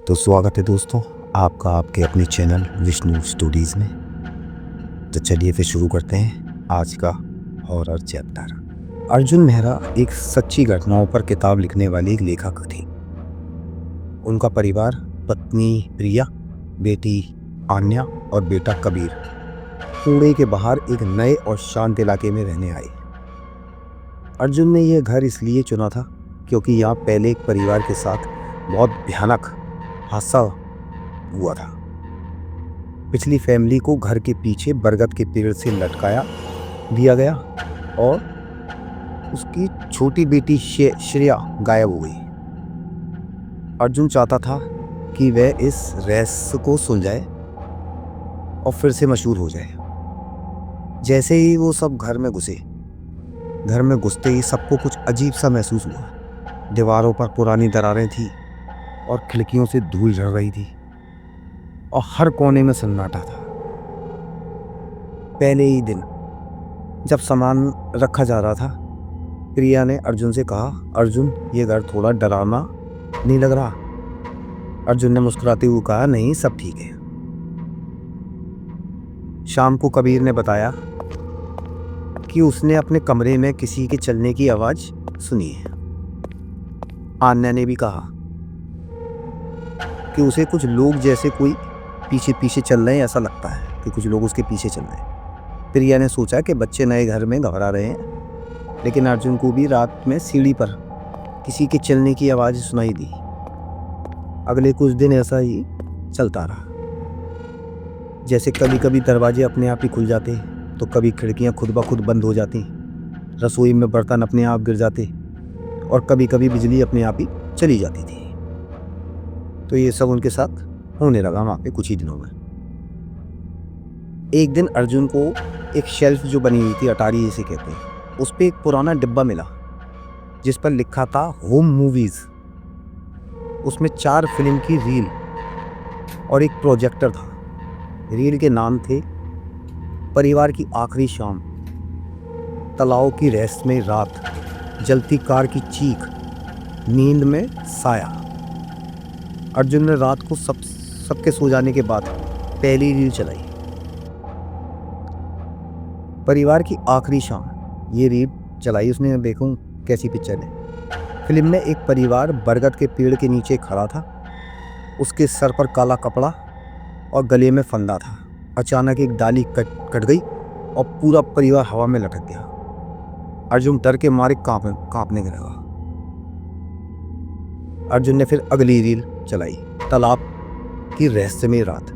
तो स्वागत है दोस्तों आपका आपके अपने चैनल विष्णु स्टोरीज में। तो चलिए फिर शुरू करते हैं आज का हॉरर चैप्टर। अर्जुन मेहरा एक सच्ची घटनाओं पर किताब लिखने वाली एक लेखक थी। उनका परिवार पत्नी प्रिया, बेटी आन्या और बेटा कबीर पुणे के बाहर एक नए और शांत इलाके में रहने आए। अर्जुन ने यह घर इसलिए चुना था क्योंकि यहाँ पहले एक परिवार के साथ बहुत भयानक हादसा हुआ था। पिछली फैमिली को घर के पीछे बरगद के पेड़ से लटकाया दिया गया और उसकी छोटी बेटी श्रेया गायब हो गई। अर्जुन चाहता था कि वह इस रहस्य को सुलझाए और फिर से मशहूर हो जाए। जैसे ही वो सब घर में घुसते ही सबको कुछ अजीब सा महसूस हुआ। दीवारों पर पुरानी दरारें थी और खिड़कियों से धूल झड़ रही थी और हर कोने में सन्नाटा था। पहले ही दिन जब सामान रखा जा रहा था, प्रिया ने अर्जुन से कहा, अर्जुन ये घर थोड़ा डरावना नहीं लग रहा? अर्जुन ने मुस्कुराते हुए कहा, नहीं सब ठीक है। शाम को कबीर ने बताया कि उसने अपने कमरे में किसी के चलने की आवाज सुनी है। आन्या ने भी कहा कि उसे कुछ लोग जैसे कोई पीछे पीछे चल रहे हैं, ऐसा लगता है कि कुछ लोग उसके पीछे चल रहे हैं। प्रिया ने सोचा कि बच्चे नए घर में घबरा रहे हैं, लेकिन अर्जुन को भी रात में सीढ़ी पर किसी के चलने की आवाज़ सुनाई दी। अगले कुछ दिन ऐसा ही चलता रहा। जैसे कभी कभी दरवाजे अपने आप ही खुल जाते तो कभी खिड़कियां खुद ब खुद बंद हो जाती, रसोई में बर्तन अपने आप गिर जाते और कभी कभी बिजली अपने आप ही चली जाती थी। तो ये सब उनके साथ होने लगा वहाँ पे कुछ ही दिनों में। एक दिन अर्जुन को एक शेल्फ जो बनी हुई थी, अटारी जिसे कहते हैं, उस पर एक पुराना डिब्बा मिला जिस पर लिखा था होम मूवीज। उसमें 4 फिल्म की रील और एक प्रोजेक्टर था। रील के नाम थे परिवार की आखिरी शाम, तालाब की रहस्यमय रात, जलती कार की चीख, नींद में साया। अर्जुन ने रात को सबके सो जाने के बाद पहली रील चलाई। परिवार की आखिरी शाम ये रील चलाई उसने। देखूं कैसी पिक्चर है। फिल्म में एक परिवार बरगद के पेड़ के नीचे खड़ा था। उसके सर पर काला कपड़ा और गले में फंदा था। अचानक एक डाली कट गई और पूरा परिवार हवा में लटक गया। अर्जुन डर के मारे कांपने लगा। अर्जुन ने फिर अगली रील चलाई, तालाब की रहस्यमय रात।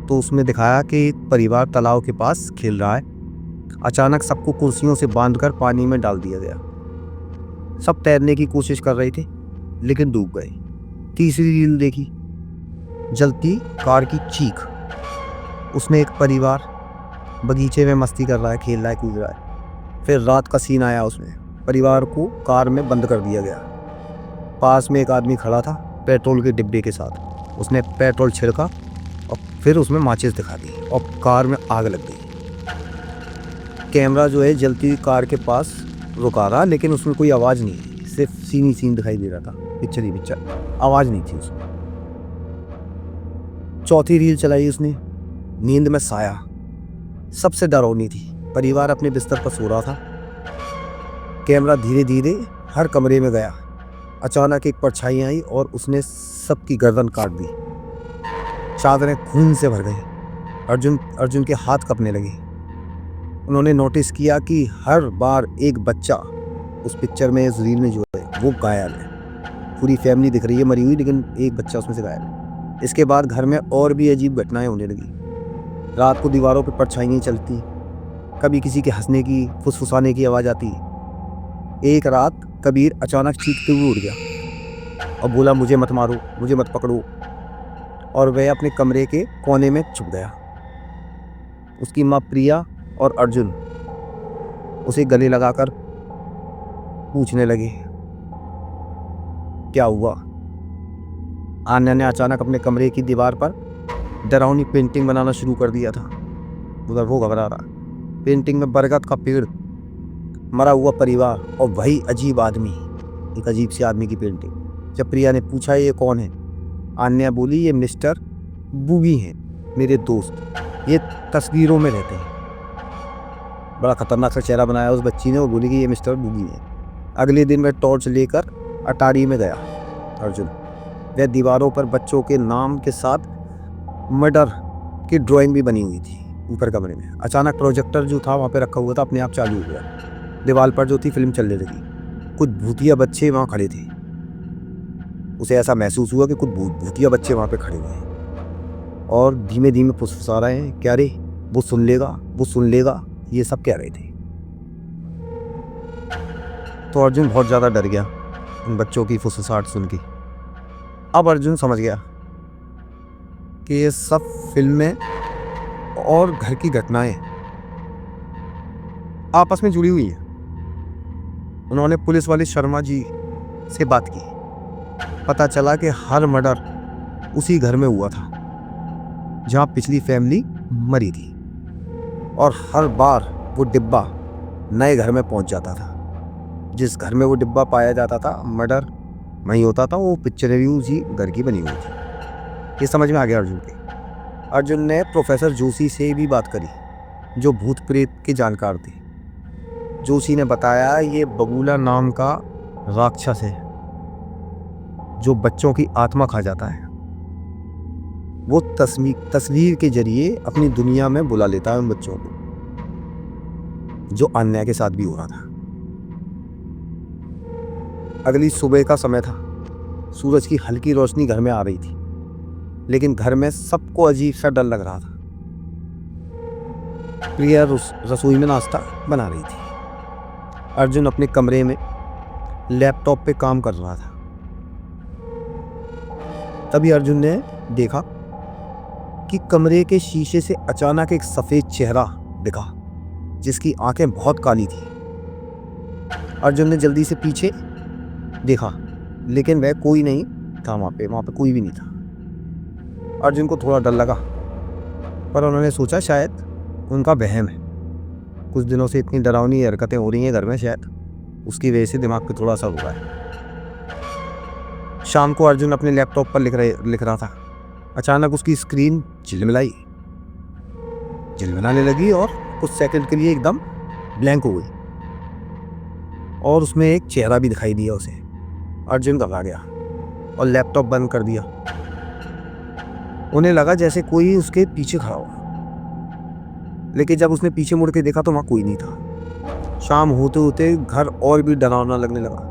तो उसमें दिखाया कि एक परिवार तालाब के पास खेल रहा है। अचानक सबको कुर्सियों से बांधकर पानी में डाल दिया गया। सब तैरने की कोशिश कर रहे थे लेकिन डूब गए। तीसरी रील देखी, जलती कार की चीख। उसमें एक परिवार बगीचे में मस्ती कर रहा है, खेल रहा है, कूद रहा है। फिर रात का सीन आया। उसमें परिवार को कार में बंद कर दिया गया। पास में एक आदमी खड़ा था पेट्रोल के डिब्बे के साथ। उसने पेट्रोल छिड़का और फिर उसमें माचिस दिखा दी और कार में आग लग गई। कैमरा जो है जलती कार के पास रुका रहा, लेकिन उसमें कोई आवाज़ नहीं है, सिर्फ सीन दिखाई दे रहा था। पिक्चर ही पिक्चर, आवाज़ नहीं थी उसमें। चौथी रील चलाई उसने, नींद में साया। सबसे डरावनी थी। परिवार अपने बिस्तर पर सो रहा था। कैमरा धीरे धीरे हर कमरे में गया। अचानक एक परछाई आई और उसने सबकी गर्दन काट दी। चादरें खून से भर गई। अर्जुन के हाथ कांपने लगे। उन्होंने नोटिस किया कि हर बार एक बच्चा उस पिक्चर में, इस रील में जो है वो गायब है। पूरी फैमिली दिख रही है मरी हुई, लेकिन एक बच्चा उसमें से गायब है। इसके बाद घर में और भी अजीब घटनाएं होने लगी। रात को दीवारों पर परछाइयाँ चलती, कभी किसी के हंसने की, फुसफुसाने की आवाज़ आती। एक रात कबीर अचानक चीखते हुए उठ गया और बोला, मुझे मत मारो, मुझे मत पकड़ो, और वह अपने कमरे के कोने में छुप गया। उसकी माँ प्रिया और अर्जुन उसे गले लगाकर पूछने लगे क्या हुआ। आन्या ने अचानक अपने कमरे की दीवार पर डरावनी पेंटिंग बनाना शुरू कर दिया था। उधर वो घबरा रहा। पेंटिंग में बरगद का पेड़, मरा हुआ परिवार और वही अजीब आदमी, एक अजीब से आदमी की पेंटिंग। जब प्रिया ने पूछा ये कौन है, आन्या बोली, ये मिस्टर बूगी हैं, मेरे दोस्त, ये तस्वीरों में रहते हैं। बड़ा खतरनाक सा चेहरा बनाया उस बच्ची ने, वो बोली कि ये मिस्टर बूगी हैं। अगले दिन मैं टॉर्च लेकर अटारी में गया अर्जुन। वह दीवारों पर बच्चों के नाम के साथ मर्डर की ड्राइंग भी बनी हुई थी ऊपर कमरे में। अचानक प्रोजेक्टर जो था वहाँ पे रखा हुआ था अपने आप चालू हो गया। दीवार पर जो थी फिल्म चलने लगी। कुछ भूतिया बच्चे वहाँ खड़े थे। उसे ऐसा महसूस हुआ कि कुछ भूतिया बच्चे वहाँ पे खड़े हुए हैं और धीमे धीमे फुसफुसा रहे हैं, क्या रे, वो सुन लेगा, वो सुन लेगा, ये सब कह रहे थे। तो अर्जुन बहुत ज़्यादा डर गया उन बच्चों की फुसफुसाहट सुन के। अब अर्जुन समझ गया कि ये सब फिल्में और घर की घटनाएं आपस में जुड़ी हुई हैं। उन्होंने पुलिस वाले शर्मा जी से बात की। पता चला कि हर मर्डर उसी घर में हुआ था जहां पिछली फैमिली मरी थी, और हर बार वो डिब्बा नए घर में पहुंच जाता था। जिस घर में वो डिब्बा पाया जाता था, मर्डर वहीं होता था, वो पिक्चर भी उसी घर की बनी हुई थी। ये समझ में आ गया अर्जुन के। अर्जुन ने प्रोफेसर जोशी से भी बात करी, जो भूत प्रेत के जानकार थे। जोशी ने बताया ये बगुला नाम का राक्षस है जो बच्चों की आत्मा खा जाता है। वो तस्वीर के जरिए अपनी दुनिया में बुला लेता है उन बच्चों को, जो अन्याय के साथ भी हो रहा था। अगली सुबह का समय था। सूरज की हल्की रोशनी घर में आ रही थी, लेकिन घर में सबको अजीब सा डर लग रहा था। प्रिया रसोई में नाश्ता बना रही थी। अर्जुन अपने कमरे में लैपटॉप पे काम कर रहा था। तभी अर्जुन ने देखा कि कमरे के शीशे से अचानक एक सफेद चेहरा दिखा, जिसकी आंखें बहुत काली थी। अर्जुन ने जल्दी से पीछे देखा, लेकिन वह कोई नहीं था वहाँ पे कोई भी नहीं था। अर्जुन को थोड़ा डर लगा, पर उन्होंने सोचा शायद उनका वहम है। कुछ दिनों से इतनी डरावनी हरकतें हो रही हैं घर में, शायद उसकी वजह से दिमाग पे थोड़ा असर हो रहा है। शाम को अर्जुन अपने लैपटॉप पर लिख रहा था। अचानक उसकी स्क्रीन झिलमिलाने लगी और कुछ सेकंड के लिए एकदम ब्लैंक हो गई, और उसमें एक चेहरा भी दिखाई दिया उसे। अर्जुन घबरा गया और लैपटॉप बंद कर दिया। उन्हें लगा जैसे कोई उसके पीछे खड़ा हो, लेकिन जब उसने पीछे मुड़ के देखा तो वहाँ कोई नहीं था। शाम होते होते घर और भी डरावना लगने लगा।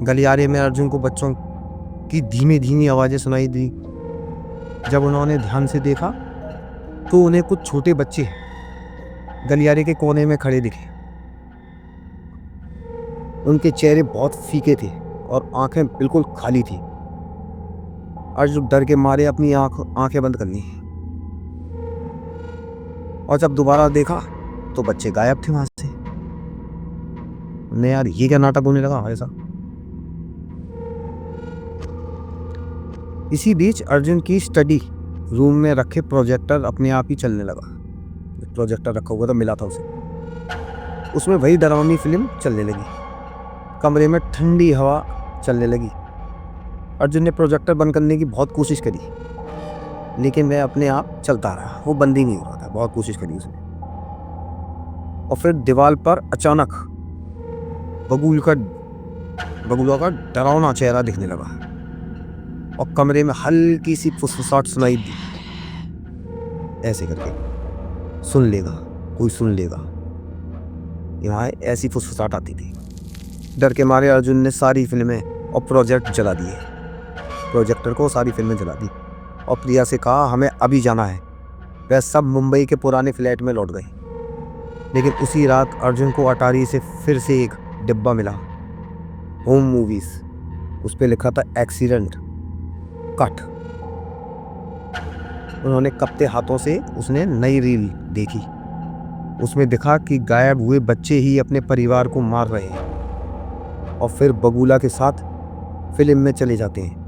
गलियारे में अर्जुन को बच्चों की धीमी धीमी आवाज़ें सुनाई दी। जब उन्होंने ध्यान से देखा तो उन्हें कुछ छोटे बच्चे गलियारे के कोने में खड़े दिखे। उनके चेहरे बहुत फीके थे और आंखें बिल्कुल खाली थी। अर्जुन डर के मारे अपनी आंखें बंद कर ली, और जब दोबारा देखा तो बच्चे गायब थे वहां से। उन्हें यार ये क्या नाटक होने लगा ऐसा। इसी बीच अर्जुन की स्टडी रूम में रखे प्रोजेक्टर अपने आप ही चलने लगा। प्रोजेक्टर रखा हुआ था, मिला था उसे। उसमें वही डरावनी फिल्म चलने लगी। कमरे में ठंडी हवा चलने लगी। अर्जुन ने प्रोजेक्टर बंद करने की बहुत कोशिश करी, लेकिन वह अपने आप चलता रहा, वो बंद ही नहीं हो रहा था। बहुत कोशिश करी उसने, और फिर दीवार पर अचानक बगुला का डरावना चेहरा दिखने लगा, और कमरे में हल्की सी फुसफुसाहट सुनाई दी, ऐसे करके, सुन लेगा, कोई सुन लेगा। यहाँ ऐसी फुसफुसाहट आती थी। डर के मारे अर्जुन ने सारी फिल्में और प्रोजेक्ट जला दिए। प्रोजेक्टर को सारी फिल्में जला दी और प्रिया से कहा हमें अभी जाना है। वह सब मुंबई के पुराने फ्लैट में लौट गए। लेकिन उसी रात अर्जुन को अटारी से फिर से एक डिब्बा मिला, होम मूवीज। उस पर लिखा था एक्सीडेंट कट। उन्होंने कपते हाथों से उसने नई रील देखी। उसमें दिखा कि गायब हुए बच्चे ही अपने परिवार को मार रहे हैं और फिर बगुला के साथ फिल्म में चले जाते हैं।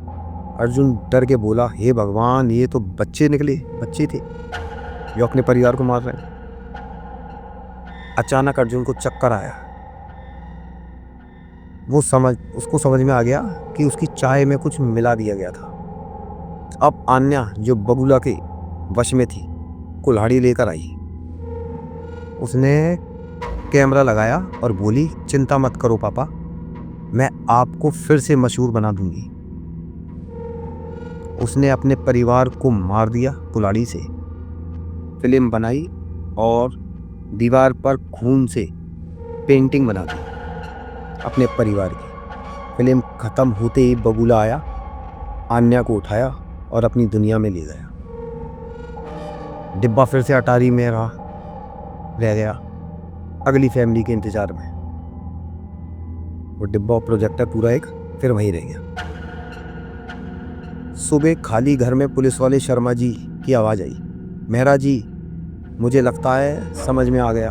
अर्जुन डर के बोला, हे भगवान, ये तो बच्चे निकले, बच्चे थे जो अपने परिवार को मार रहे हैं। अचानक अर्जुन को चक्कर आया। उसको समझ में आ गया कि उसकी चाय में कुछ मिला दिया गया था। अब आन्या जो बबूला के वश में थी कुल्हाड़ी लेकर आई। उसने कैमरा लगाया और बोली, चिंता मत करो पापा, मैं आपको फिर से मशहूर बना दूंगी। उसने अपने परिवार को मार दिया कुल्हाड़ी से, फिल्म बनाई और दीवार पर खून से पेंटिंग बना दी अपने परिवार की। फिल्म खत्म होते ही बबूला आया, आन्या को उठाया और अपनी दुनिया में ले गया। डिब्बा फिर से अटारी में रह गया अगली फैमिली के इंतजार में। वो डिब्बा और प्रोजेक्टर पूरा एक फिर वहीं रह गया। सुबह खाली घर में पुलिस वाले शर्मा जी की आवाज़ आई, मेहरा जी, मुझे लगता है समझ में आ गया।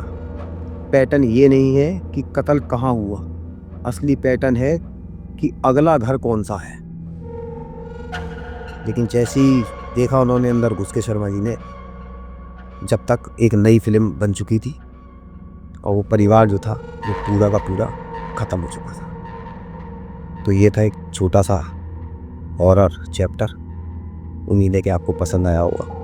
पैटर्न ये नहीं है कि कत्ल कहाँ हुआ, असली पैटर्न है कि अगला घर कौन सा है। लेकिन जैसे ही देखा उन्होंने अंदर घुस के शर्मा जी ने, जब तक एक नई फिल्म बन चुकी थी और वो परिवार जो था वो पूरा का पूरा ख़त्म हो चुका था। तो ये था एक छोटा सा हॉरर चैप्टर। उम्मीद है कि आपको पसंद आया होगा।